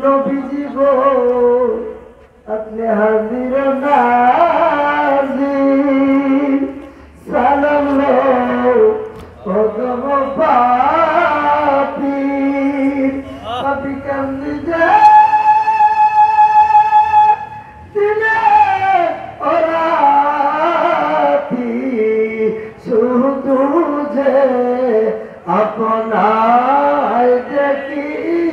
নবীজি গো আপনি হাজির নাজির সালাম লো কদম পাপি পাপি কান্দি যায় দিলে ওরাতি শুধু যে আপনায় দেখিতে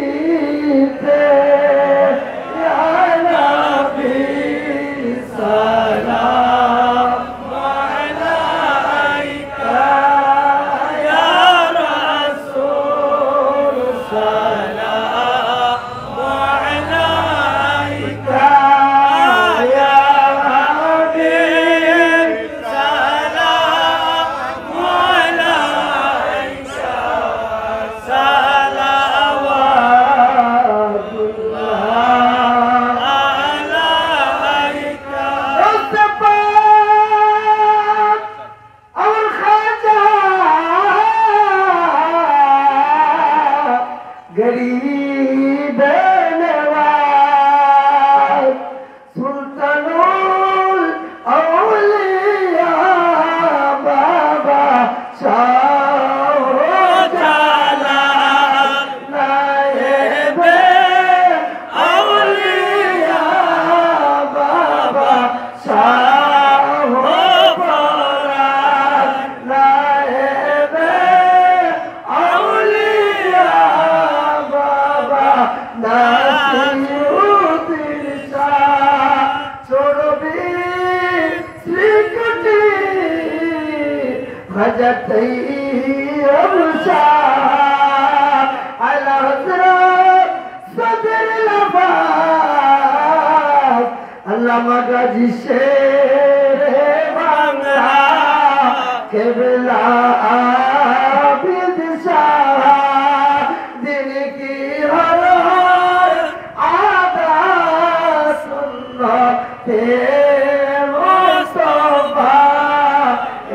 गरीब नवाज सुल्तानुल औलिया बाबा शाह जालाल नायबे औलिया बाबा शाह फराज नायबे औलिया नासिरुद्दीन शाह छोड़बी श्रीकुटी हजरत अय्यूब शाह आला हजरत सदर अब्बास अल्लामा गाजी शेरे बांग्ला केबला आबिद शाह दिन की मुस्तफा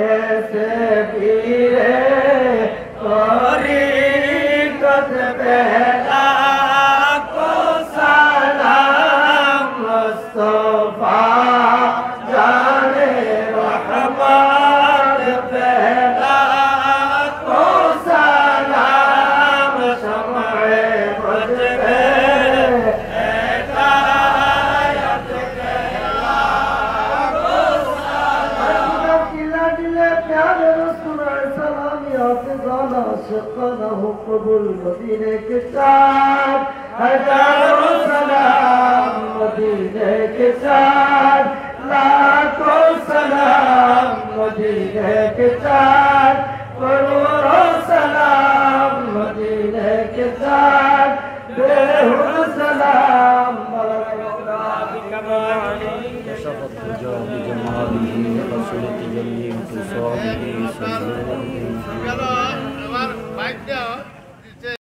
ऐसे पीरे तरीक़त पहला को सलाम मुस्तफा जाने रहमत पहला को सलाम शम्ए मुझे شقنه قبول مدينة كتاب هزار سلام مدينة كتاب لاكو سلام مدينة كتاب قرور سلام مدينة كتاب بهر سلام كشفت حجاب جماله وصلت جميع تصابه سجود